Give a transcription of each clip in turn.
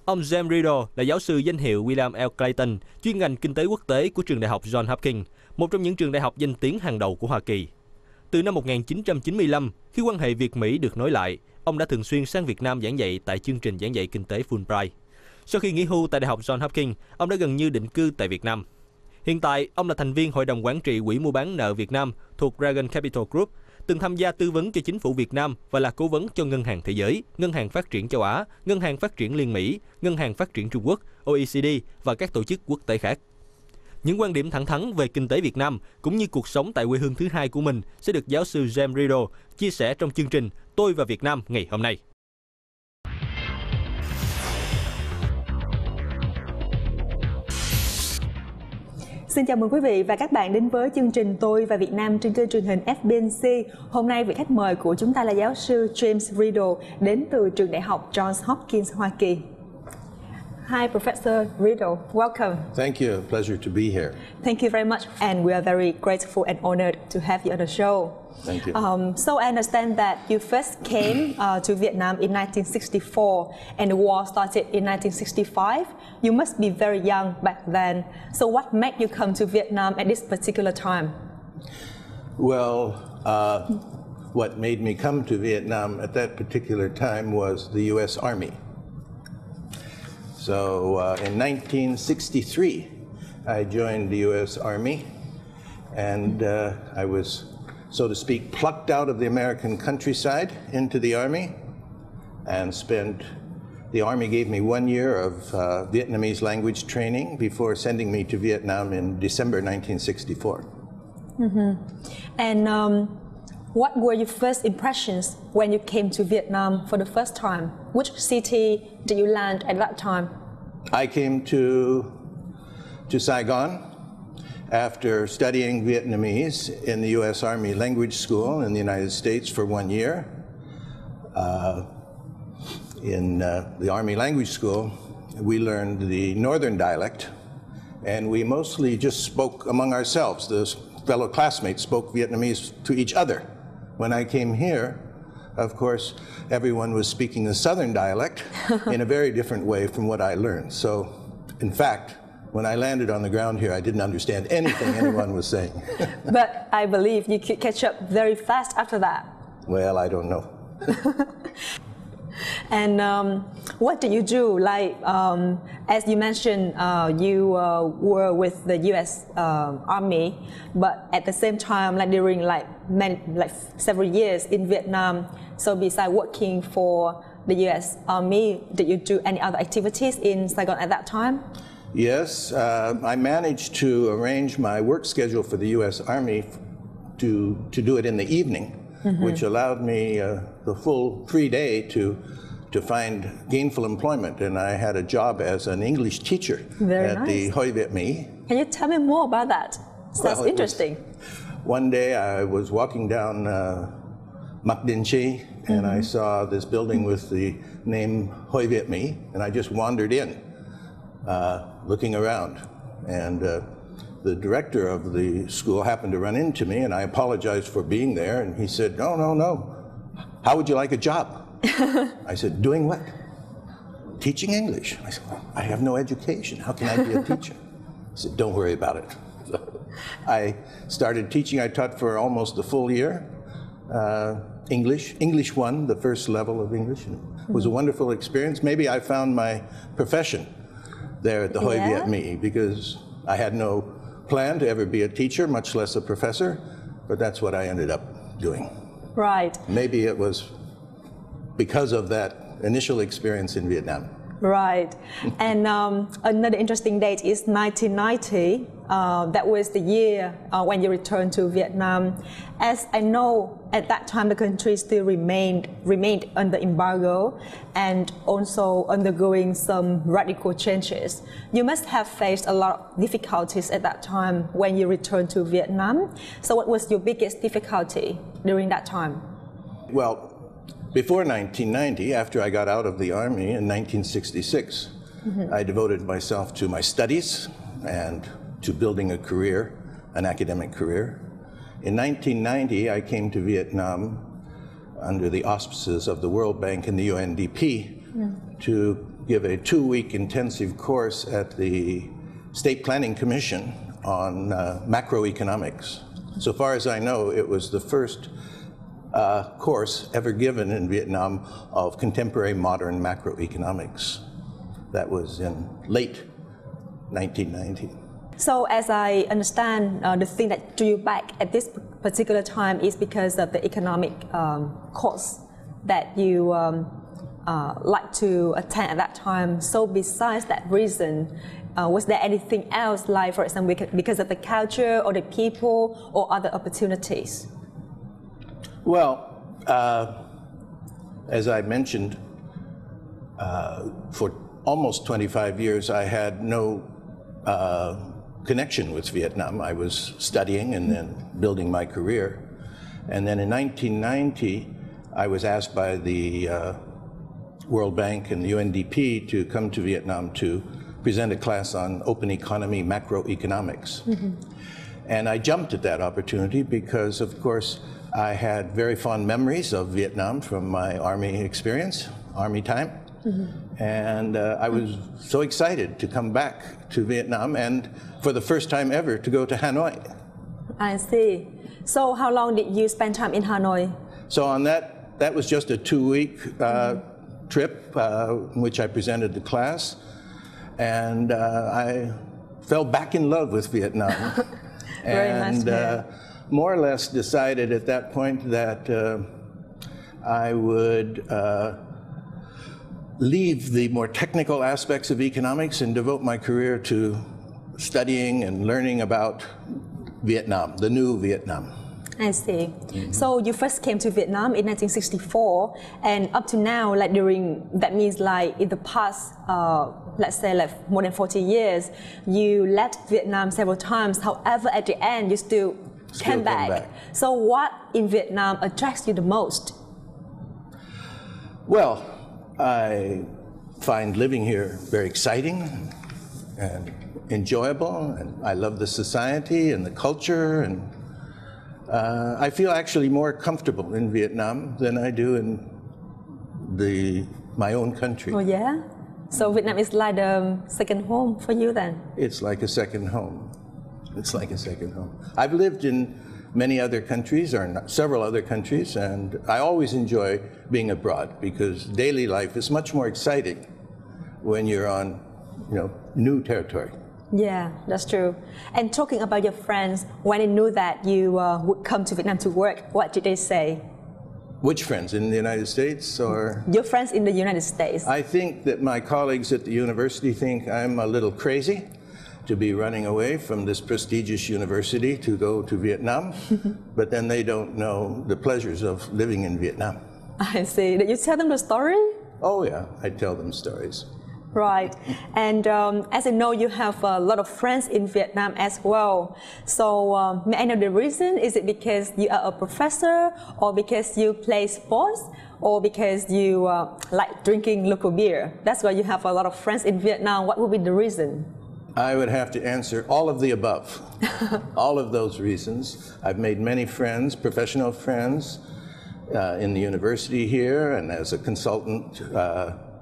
Ông James Riedel là giáo sư danh hiệu William L. Clayton, chuyên ngành kinh tế quốc tế của trường Đại học Johns Hopkins, một trong những trường đại học danh tiếng hàng đầu của Hoa Kỳ. Từ năm 1995, khi quan hệ Việt-Mỹ được nối lại, ông đã thường xuyên sang Việt Nam giảng dạy tại chương trình giảng dạy kinh tế Fulbright. Sau khi nghỉ hưu tại Đại học Johns Hopkins, ông đã gần như định cư tại Việt Nam. Hiện tại, ông là thành viên Hội đồng Quản trị Quỹ mua bán nợ Việt Nam thuộc Reagan Capital Group, từng tham gia tư vấn cho chính phủ Việt Nam và là cố vấn cho Ngân hàng Thế giới, Ngân hàng Phát triển Châu Á, Ngân hàng Phát triển Liên Mỹ, Ngân hàng Phát triển Trung Quốc, OECD và các tổ chức quốc tế khác. Những quan điểm thẳng thắn về kinh tế Việt Nam cũng như cuộc sống tại quê hương thứ hai của mình sẽ được giáo sư James Riedel chia sẻ trong chương trình Tôi và Việt Nam ngày hôm nay. Xin chào mừng quý vị và các bạn đến với chương trình Tôi và Việt Nam trên kênh truyền hình FBNC. Hôm nay vị khách mời của chúng ta là giáo sư James Riedel đến từ trường Đại học Johns Hopkins, Hoa Kỳ. Hi, Professor Riedel. Welcome. Thank you. Pleasure to be here. Thank you very much, and we are very grateful and honored to have you on the show. Thank you. So I understand that you first came to Vietnam in 1964, and the war started in 1965. You must be very young back then. So what made you come to Vietnam at this particular time? Well, what made me come to Vietnam at that particular time was the U.S. Army. So in 1963, I joined the U.S. Army, and I was, so to speak, plucked out of the American countryside into the Army, and the Army gave me 1 year of Vietnamese language training before sending me to Vietnam in December 1964. Mm-hmm. And what were your first impressions when you came to Vietnam for the first time? Which city did you land at that time? I came to Saigon after studying Vietnamese in the U.S. Army Language School in the United States for 1 year. In the Army Language School, we learned the northern dialect, and we mostly just spoke among ourselves. The fellow classmates spoke Vietnamese to each other. When I came here, of course, everyone was speaking the southern dialect in a very different way from what I learned. So, in fact, when I landed on the ground here, I didn't understand anything anyone was saying. But I believe you could catch up very fast after that. Well, I don't know. And what did you do? Like, as you mentioned, you were with the U.S. Army, but at the same time, like during several years in Vietnam. So besides working for the U.S. Army, did you do any other activities in Saigon at that time? Yes, I managed to arrange my work schedule for the U.S. Army to do it in the evening, mm-hmm. which allowed me the full free day to find gainful employment, and I had a job as an English teacher at the Hoi Viet Mi. Can you tell me more about that? Sounds interesting. One day I was walking down Mac Dinh Chi, and I saw this building with the name Hoi Viet Mi, and I just wandered in, looking around, and the director of the school happened to run into me, and I apologized for being there, and he said, no, how would you like a job? I said, doing what? Teaching English. I said, well, I have no education. How can I be a teacher? He said, don't worry about it. So I started teaching. I taught for almost a full year. English 1, the first level of English. It was a wonderful experience. Maybe I found my profession there at the Hoi Viet Mi, because I had no plan to ever be a teacher, much less a professor, but that's what I ended up doing. Right. Maybe it was because of that initial experience in Vietnam. Right. And another interesting date is 1990. That was the year when you returned to Vietnam. As I know, at that time the country still remained under embargo and also undergoing some radical changes. You must have faced a lot of difficulties at that time when you returned to Vietnam. So what was your biggest difficulty during that time? Well, before 1990, after I got out of the Army in 1966, mm-hmm. I devoted myself to my studies and to building a career, an academic career. In 1990, I came to Vietnam under the auspices of the World Bank and the UNDP to give a 2-week intensive course at the State Planning Commission on macroeconomics. So far as I know, it was the first course ever given in Vietnam of contemporary modern macroeconomics. That was in late 1990. So as I understand, the thing that drew you back at this particular time is because of the economic course that you like to attend at that time. So besides that reason, was there anything else, like for example because of the culture or the people or other opportunities? Well, as I mentioned, for almost 25 years I had no connection with Vietnam. I was studying and then building my career. And then in 1990, I was asked by the World Bank and the UNDP to come to Vietnam to present a class on open economy macroeconomics. Mm-hmm. And I jumped at that opportunity because, of course, I had very fond memories of Vietnam from my Army experience, Army time. Mm-hmm. And I was so excited to come back to Vietnam and for the first time ever to go to Hanoi. I see. So how long did you spend time in Hanoi? So on that was just a 2-week trip in which I presented the class. And I fell back in love with Vietnam. Very nice. More or less decided at that point that I would leave the more technical aspects of economics and devote my career to studying and learning about Vietnam, the new Vietnam. I see. Mm-hmm. So you first came to Vietnam in 1964, and up to now, like during, that means like in the past, let's say like more than 40 years, you left Vietnam several times. However, at the end, you still came back. So what in Vietnam attracts you the most? Well, I find living here very exciting and enjoyable, and I love the society and the culture, and I feel actually more comfortable in Vietnam than I do in my own country. Oh yeah? So Vietnam is like the second home for you then? It's like a second home. It's like a second home. I've lived in many other countries, or several other countries, and I always enjoy being abroad because daily life is much more exciting when you're on, new territory. Yeah, that's true. And talking about your friends, when they knew that you would come to Vietnam to work, what did they say? Which friends, in the United States or? Your friends in the United States. I think that my colleagues at the university think I'm a little crazy to be running away from this prestigious university to go to Vietnam, but then they don't know the pleasures of living in Vietnam. I see. Did you tell them the story? Oh yeah, I tell them stories. Right. And as I know, you have a lot of friends in Vietnam as well. So may I know the reason? Is it because you are a professor, or because you play sports, or because you like drinking local beer? That's why you have a lot of friends in Vietnam. What would be the reason? I would have to answer all of the above. All of those reasons. I've made many friends, professional friends, in the university here and as a consultant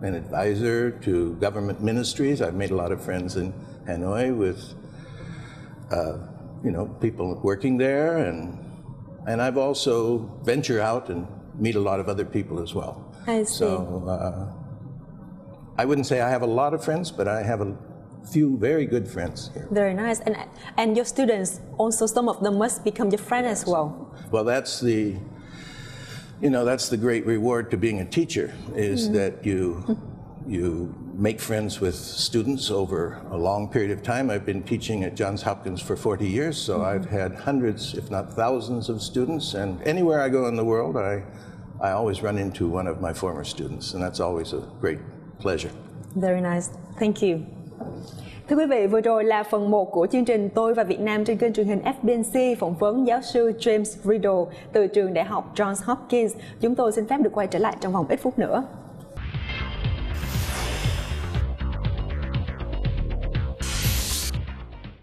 an advisor to government ministries. I've made a lot of friends in Hanoi with, people working there, and I've also ventured out and meet a lot of other people as well. I see. So I wouldn't say I have a lot of friends, but I have a few very good friends here. Very nice. And your students, also some of them must become your friend as well. Well, that's the great reward to being a teacher, is that you make friends with students over a long period of time. I've been teaching at Johns Hopkins for 40 years, so I've had hundreds, if not thousands, of students. And anywhere I go in the world, I always run into one of my former students, and that's always a great pleasure. Very nice. Thank you. Thưa quý vị, vừa rồi là phần 1 của chương trình Tôi và Việt Nam trên kênh truyền hình FBNC phỏng vấn giáo sư James Riedel từ trường Đại học Johns Hopkins. Chúng tôi xin phép được quay trở lại trong vòng ít phút nữa.